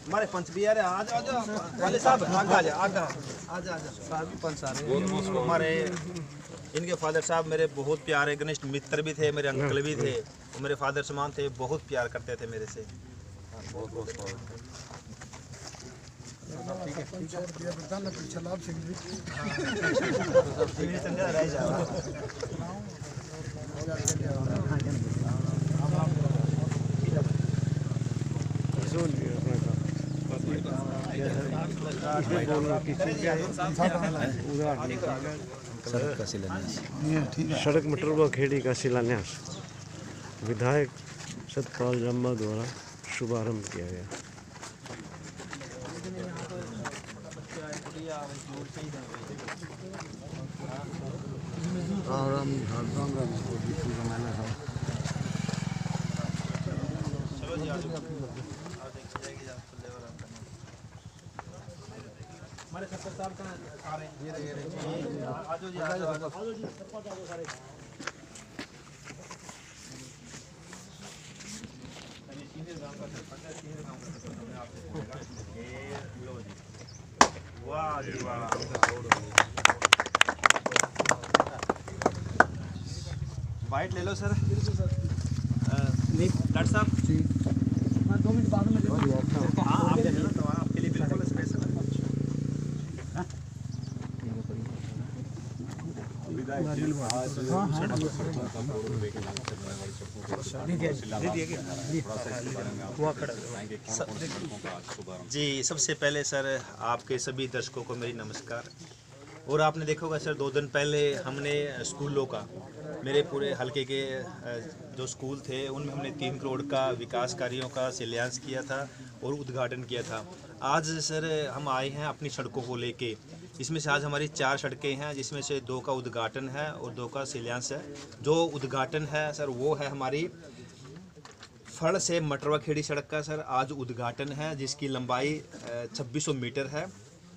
हमारे पंच भी आ रहे, आ जाओ वाले साहब, आगे आजा साहब पंच आ रहे हमारे। इनके फादर साहब मेरे बहुत प्यारे घनिष्ठ मित्र भी थे, मेरे अंकल भी थे, वो मेरे फादर समान थे, बहुत प्यार करते थे मेरे से। बहुत बहुत ठीक है सड़क का शिलान्यास। सड़क मटरवा खेड़ी का शिलान्यास विधायक सतपाल जम्मा द्वारा शुभारंभ किया गया। हमारे सरपंच साहब कहाँ आ रहे हैं? ये आजो जी आजो जी सरपंच आजो सारे। सीधे गांव का सरपंच है, सीधे गांव का सरपंच हमने आपसे बोला। ये लो जी, वाह जी वाह। बाइट ले लो सर। नहीं डॉक्टर साहब जी, मैं 2 मिनट बाद में हाँ आप ले लो तो आपके लिए बिल्कुल स्पेशल है। जी सबसे पहले सर आपके सभी दर्शकों को मेरी नमस्कार। और आपने देखा होगा सर 2 दिन पहले हमने स्कूलों का, मेरे पूरे हलके के जो स्कूल थे उनमें हमने 3 करोड़ का विकास कार्यों का शिलान्यास किया था और उद्घाटन किया था। आज सर हम आए हैं अपनी सड़कों को लेके। इसमें से आज हमारी 4 सड़कें हैं, जिसमें से 2 का उद्घाटन है और 2 का शिलान्यास है। जो उद्घाटन है सर वो है हमारी फड़ से मटरवा खेड़ी सड़क का सर आज उद्घाटन है, जिसकी लंबाई 2600 मीटर है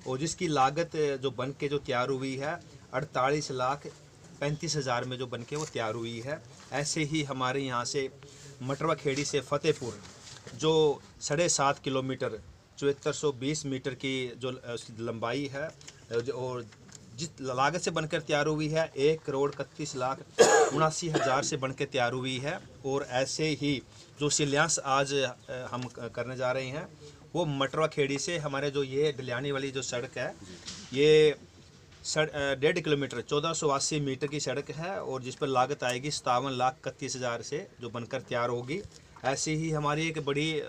और जिसकी लागत जो बन के जो तैयार हुई है 48,35,000 में जो बन के वो तैयार हुई है। ऐसे ही हमारे यहाँ से मटरवा खेड़ी से फतेहपुर जो 7.5 किलोमीटर 7420 मीटर की जो लंबाई है और जिस लागत से बनकर तैयार हुई है 1,31,79,000 से बनकर तैयार हुई है। और ऐसे ही जो शिलान्यास आज हम करने जा रहे हैं वो मटरवा खेड़ी से हमारे जो ये डलियानी वाली जो सड़क है, ये 1.5 किलोमीटर 1480 मीटर की सड़क है और जिस पर लागत आएगी 57,31,000 से जो बनकर तैयार होगी। ऐसे ही हमारी एक बड़ी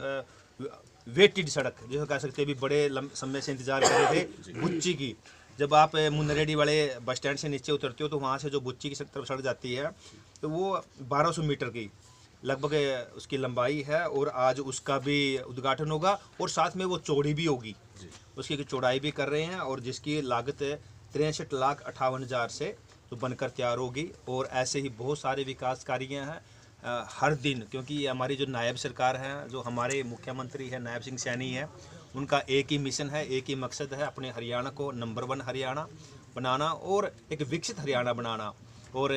वेटेड सड़क जो कह सकते हैं भी बड़े समय से इंतजार कर रहे थे, बुच्ची की। जब आप मुन्नरेडी वाले बस स्टैंड से नीचे उतरते हो तो वहाँ से जो बुच्ची की तरफ सड़क जाती है तो वो 1200 मीटर की लगभग उसकी लंबाई है और आज उसका भी उद्घाटन होगा और साथ में वो चौड़ी भी होगी, उसकी चौड़ाई भी कर रहे हैं और जिसकी लागत 63,58,000 से जो बनकर तैयार होगी। और ऐसे ही बहुत सारे विकास कार्य हैं हर दिन, क्योंकि ये हमारी जो नायब सरकार है, जो हमारे मुख्यमंत्री है नायब सिंह सैनी है, उनका एक ही मिशन है, एक ही मकसद है, अपने हरियाणा को नंबर 1 हरियाणा बनाना और एक विकसित हरियाणा बनाना। और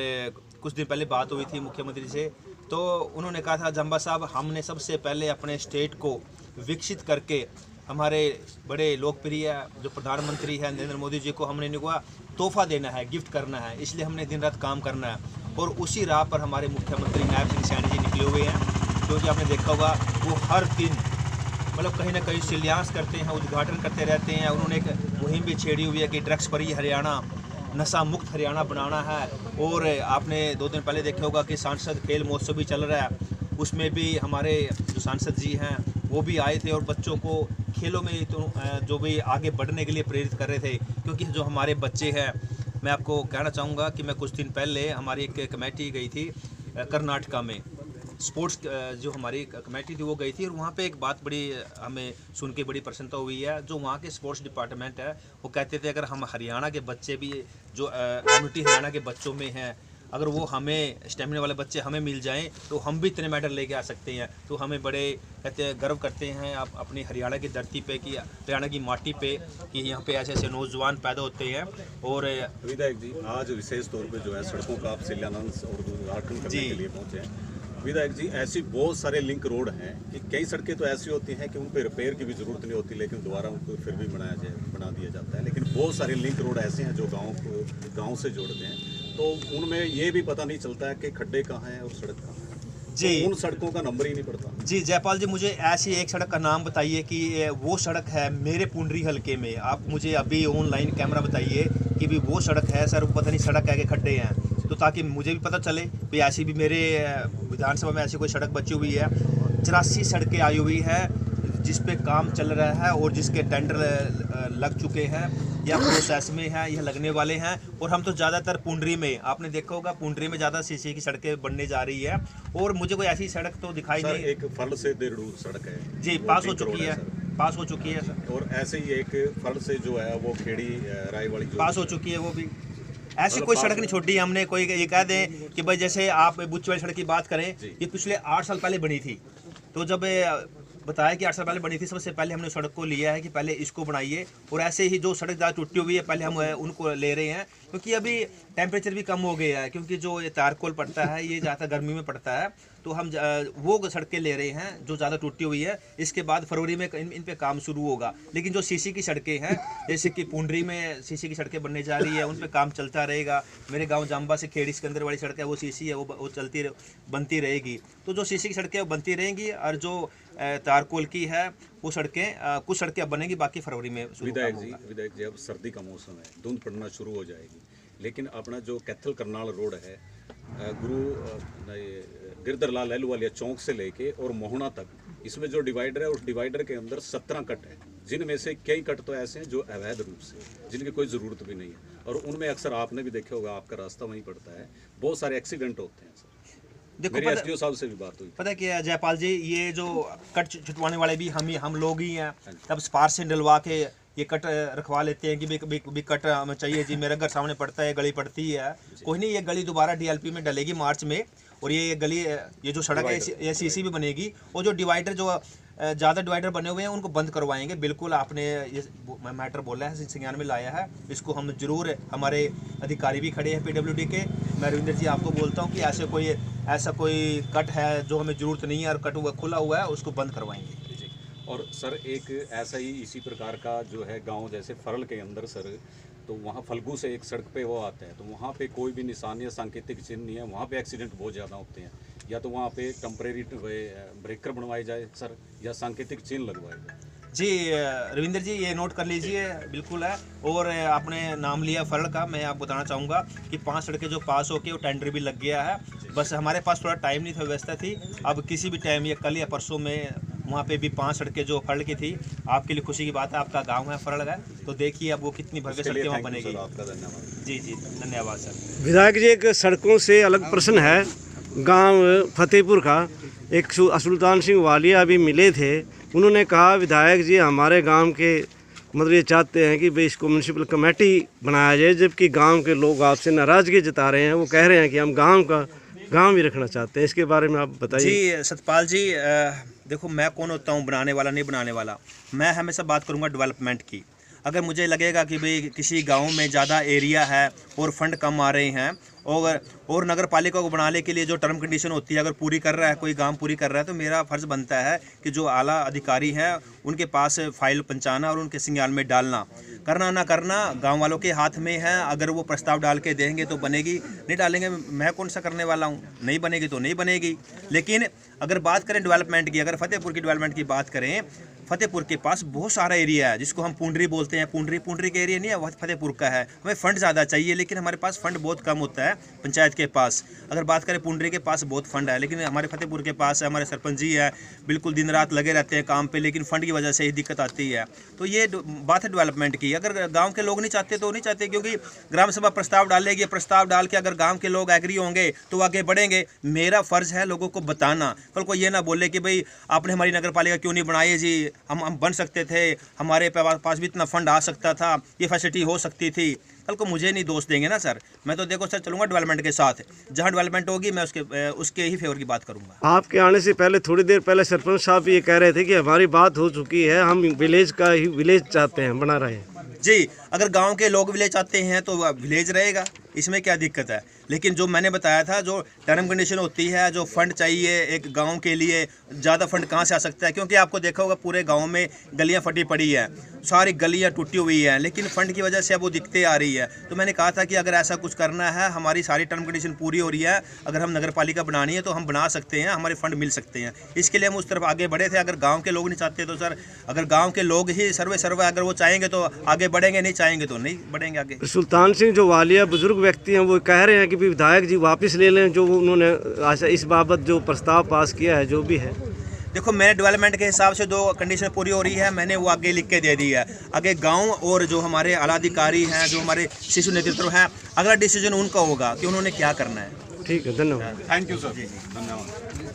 कुछ दिन पहले बात हुई थी मुख्यमंत्री से, तो उन्होंने कहा था जम्बा साहब हमने सबसे पहले अपने स्टेट को विकसित करके हमारे बड़े लोकप्रिय जो प्रधानमंत्री हैं नरेंद्र मोदी जी को हमने इनको तोहफा देना है, गिफ्ट करना है, इसलिए हमने दिन रात काम करना है। और उसी राह पर हमारे मुख्यमंत्री नायब सिंह सैनी जी निकले हुए हैं, क्योंकि आपने देखा होगा वो हर दिन मतलब कहीं ना कहीं शिलान्यास करते हैं, उद्घाटन करते रहते हैं। उन्होंने एक मुहिम भी छेड़ी हुई है कि ड्रग्स फ्री हरियाणा, नशा मुक्त हरियाणा बनाना है। और आपने 2 दिन पहले देखा होगा कि सांसद खेल महोत्सव भी चल रहा है, उसमें भी हमारे जो सांसद जी हैं वो भी आए थे और बच्चों को खेलों में तो जो भी आगे बढ़ने के लिए प्रेरित कर रहे थे। क्योंकि जो हमारे बच्चे हैं, मैं आपको कहना चाहूँगा कि मैं कुछ दिन पहले हमारी एक कमेटी गई थी कर्नाटका में, स्पोर्ट्स जो हमारी कमेटी थी वो गई थी और वहाँ पे एक बात बड़ी हमें सुन के बड़ी प्रसन्नता हुई है। जो वहाँ के स्पोर्ट्स डिपार्टमेंट है वो कहते थे अगर हम हरियाणा के बच्चे भी जो कम्युनिटी हरियाणा के बच्चों में हैं अगर वो हमें स्टेमिना वाले बच्चे हमें मिल जाएं तो हम भी इतने मेडल लेके आ सकते हैं। तो हमें बड़े कहते हैं गर्व करते हैं आप अपनी हरियाणा की धरती पे कि हरियाणा की माटी पे कि यहाँ पे ऐसे ऐसे नौजवान पैदा होते हैं। और विधायक जी आज विशेष तौर पे जो है सड़कों का आप शिलान्यास और उद्घाटन करने जी। के लिए पहुंचे हैं। विधायक जी ऐसी बहुत सारे लिंक रोड हैं कि कई सड़कें तो ऐसी होती हैं कि उन पर रिपेयर की भी ज़रूरत नहीं होती, लेकिन दोबारा उनको फिर भी बना दिया जाता है। लेकिन बहुत सारे लिंक रोड ऐसे हैं जो गाँव से जोड़ते हैं, तो उनमें ये भी पता नहीं चलता है कि खड्डे कहाँ हैं और सड़क कहाँ है। जी तो उन सड़कों का नंबर ही नहीं पड़ता। जी जयपाल जी, मुझे ऐसी एक सड़क का नाम बताइए कि वो सड़क है मेरे पुंडरी हलके में। आप मुझे अभी ऑनलाइन कैमरा बताइए कि भी वो सड़क है सर, पता नहीं सड़क है कि खड्डे हैं, तो ताकि मुझे भी पता चले भी ऐसी भी मेरे विधानसभा में ऐसी कोई सड़क बची हुई है। 84 सड़कें आई हुई है जिस पे काम चल रहा है और जिसके टेंडर लग चुके हैं या प्रोसेस में है या लगने वाले हैं। और हम तो ज़्यादातर पुंडरी में, आपने देखा होगा पुंडरी में ज़्यादा सीसी की सड़कें बनने जा रही है और मुझे कोई ऐसी सड़क तो दिखाई सर नहीं। एक फल से देरडूर सड़क है जी वो पास हो लिंक रोड चुकी है, सर। पास हो चुकी है सर, और ऐसे ही एक फल से जो है वो खेड़ी राय वाली जो पास हो चुकी है वो भी। ऐसी मतलब कोई पास सड़क हो- नहीं छोड़ी हमने, कोई ये कह दें कि भाई जैसे आप बुच्ची वाली सड़क की बात करें, जी। ये पिछले 8 साल पहले बनी थी। तो जब बताया कि 8 साल पहले बनी थी, सबसे पहले हमने सड़क को लिया है कि पहले इसको बनाइए। और ऐसे ही जो सड़क ज़्यादा टूटी हुई है पहले हम उनको ले रहे हैं, क्योंकि अभी टेम्परेचर भी कम हो गया है, क्योंकि जो ये तारकोल पड़ता है ये ज़्यादा गर्मी में पड़ता है। तो हम वो सड़कें ले रहे हैं जो ज़्यादा टूटी हुई है। इसके बाद फरवरी में इन पे काम शुरू होगा। लेकिन जो सीसी की सड़कें हैं, जैसे कि पुंडरी में सीसी की सड़कें बनने जा रही है, उन पे काम चलता रहेगा। मेरे गांव जाम्बा से खेड़ी सिकंदर वाली सड़क है, वो सीसी है, वो बनती रहेगी। तो जो सीसी की सड़कें वो बनती रहेंगी और जो तारकोल की है वो सड़कें कुछ सड़कें अब बनेंगी, बाकी फरवरी में शुरू काम होगा। विधायक जी अब सर्दी का मौसम है, धुंध पड़ना शुरू हो जाएगी, लेकिन अपना जो कैथल करनाल रोड है गिरधर लाल अहलूवालिया चौक से लेके और मोहना तक, इसमें जो डिवाइडर है उस डिवाइडर के अंदर 17 कट है, जिनमें से कई कट तो ऐसे हैं जो अवैध रूप से, जिनकी कोई ज़रूरत भी नहीं है। और उनमें अक्सर आपने भी देखे होगा, आपका रास्ता वहीं पड़ता है, बहुत सारे एक्सीडेंट होते हैं सर। देखो मेरी एसडीओ साहब से भी बात हुई। पता है क्या है जयपाल जी, ये जो कट छुटवाने वाले भी हम लोग ही हैं। तब स्पार्स से डलवा के ये कट रखवा लेते हैं कि भी कट हमें चाहिए जी, मेरे घर सामने पड़ता है, गली पड़ती है। कोई नहीं, ये गली दोबारा डीएलपी में डलेगी मार्च में, और ये गली ये जो सड़क है ये सीसी भी बनेगी। और जो डिवाइडर जो ज़्यादा डिवाइडर बने हुए हैं उनको बंद करवाएंगे। बिल्कुल आपने ये मैटर बोला है, संज्ञान में लाया है, इसको हम जरूर, हमारे अधिकारी भी खड़े हैं पीडब्ल्यूडी के। मैं रविंदर जी आपको बोलता हूँ कि ऐसा कोई कट है जो हमें ज़रूरत नहीं है और कट हुआ खुला हुआ है, उसको बंद करवाएंगे। और सर एक ऐसा ही इसी प्रकार का जो है गांव जैसे फरल के अंदर सर, तो वहाँ फल्गू से एक सड़क पे वो आता है, तो वहाँ पे कोई भी निशान या सांकेतिक चिन्ह नहीं है, वहाँ पे एक्सीडेंट बहुत ज़्यादा होते हैं। या तो वहाँ पे टेम्परेरी ब्रेकर बनवाए जाए सर, या सांकेतिक चिन्ह लगवाए जाए। जी रविंदर जी, ये नोट कर लीजिए, बिल्कुल है। और आपने नाम लिया फरल का, मैं आपको बताना चाहूँगा कि 5 सड़कें जो पास होके वो टेंडर भी लग गया है। बस हमारे पास थोड़ा टाइम नहीं था, व्यवस्था थी। अब किसी भी टाइम, या कल या परसों में, वहाँ पे भी 5 सड़कें जो फरल की थी, आपके लिए खुशी की बात है, आपका गांव है फरल है, तो देखिए अब वो कितनी भव्य उसके लिए सड़कें वहाँ thank you बनेगी। सर, आपका धन्यवाद। जी जी धन्यवाद सर। विधायक जी एक सड़कों से अलग प्रश्न है। गांव फतेहपुर का एक सुल्तान सिंह वालिया अभी मिले थे, उन्होंने कहा विधायक जी हमारे गांव के मतलब ये चाहते हैं कि भाई इसको म्यूनसिपल कमेटी बनाया जाए, जबकि गांव के लोग आपसे नाराज़गी जता रहे हैं। वो कह रहे हैं कि हम गांव भी रखना चाहते हैं, इसके बारे में आप बताइए। जी सतपाल जी, देखो मैं कौन होता हूँ बनाने वाला नहीं बनाने वाला। मैं हमेशा बात करूँगा डेवलपमेंट की। अगर मुझे लगेगा कि भाई किसी गांव में ज़्यादा एरिया है और फंड कम आ रहे हैं, और नगर पालिका को बनाने के लिए जो टर्म कंडीशन होती है अगर पूरी कर रहा है, कोई गांव पूरी कर रहा है, तो मेरा फ़र्ज़ बनता है कि जो आला अधिकारी हैं उनके पास फाइल पहुंचाना और उनके संज्ञान में डालना। करना ना करना गांव वालों के हाथ में है। अगर वो प्रस्ताव डाल के देंगे तो बनेगी, नहीं डालेंगे मैं कौन सा करने वाला हूँ, नहीं बनेगी तो नहीं बनेगी। लेकिन अगर बात करें डेवलपमेंट की, अगर फतेहपुर की डेवलपमेंट की बात करें, फतेहपुर के पास बहुत सारा एरिया है जिसको हम पुंडरी बोलते हैं। पुंडरी का एरिया नहीं है, वह फतेहपुर का है। हमें फ़ंड ज़्यादा चाहिए, लेकिन हमारे पास फ़ंड बहुत कम होता है पंचायत के पास। अगर बात करें पुंडरी के पास बहुत फ़ंड है, लेकिन हमारे फतेहपुर के पास है, हमारे सरपंच जी है, बिल्कुल दिन रात लगे रहते हैं काम पे, लेकिन फ़ंड की वजह से ही दिक्कत आती है। तो ये बात है डेवलपमेंट की। अगर गाँव के लोग नहीं चाहते तो नहीं चाहते, क्योंकि ग्राम सभा प्रस्ताव डालेगी, प्रस्ताव डाल के अगर गाँव के लोग एग्री होंगे तो आगे बढ़ेंगे। मेरा फ़र्ज़ है लोगों को बताना। कल को ये ना बोले कि भाई आपने हमारी नगर पालिका क्यों नहीं बनाई जी, हम बन सकते थे, हमारे पास भी इतना फंड आ सकता था, ये फैसिलिटी हो सकती थी। कल को मुझे नहीं दोष देंगे ना सर। मैं तो देखो सर चलूँगा डेवलपमेंट के साथ, जहाँ डेवलपमेंट होगी मैं उसके ही फेवर की बात करूँगा। आपके आने से पहले थोड़ी देर पहले सरपंच साहब ये कह रहे थे कि हमारी बात हो चुकी है, हम विलेज का ही विलेज चाहते हैं, बना रहे हैं। जी, अगर गांव के लोग विलेज चाहते हैं तो विलेज रहेगा, इसमें क्या दिक्कत है। लेकिन जो मैंने बताया था, जो टर्म कंडीशन होती है, जो फंड चाहिए एक गांव के लिए, ज़्यादा फंड कहां से आ सकता है, क्योंकि आपको देखा होगा पूरे गांव में गलियां फटी पड़ी है, सारी गलियां टूटी हुई हैं, लेकिन फंड की वजह से अब वो दिक्कतें आ रही है। तो मैंने कहा था कि अगर ऐसा कुछ करना है, हमारी सारी टर्म कंडीशन पूरी हो रही है, अगर हम नगर पालिका बनानी है तो हम बना सकते हैं, हमारे फंड मिल सकते हैं। इसके लिए हम उस तरफ आगे बढ़े थे। अगर गाँव के लोग नहीं चाहते तो सर, अगर गाँव के लोग ही सर्वे अगर वो चाहेंगे तो आगे बढ़ेंगे, नहीं चाहेंगे तो नहीं बढ़ेंगे आगे। सुल्तान सिंह जो वालिया बुजुर्ग व्यक्ति हैं वो कह रहे हैं कि विधायक जी वापस ले लें जो उन्होंने आज इस बाबत जो प्रस्ताव पास किया है, जो भी है। देखो, मेरे डेवलपमेंट के हिसाब से जो कंडीशन पूरी हो रही है, मैंने वो आगे लिख के दे दी है। आगे गांव और जो हमारे आलाधिकारी हैं, जो हमारे शिशु नेतृत्व हैं, अगला डिसीजन उनका होगा कि उन्होंने क्या करना है। ठीक है, धन्यवाद। थैंक यू सर, धन्यवाद।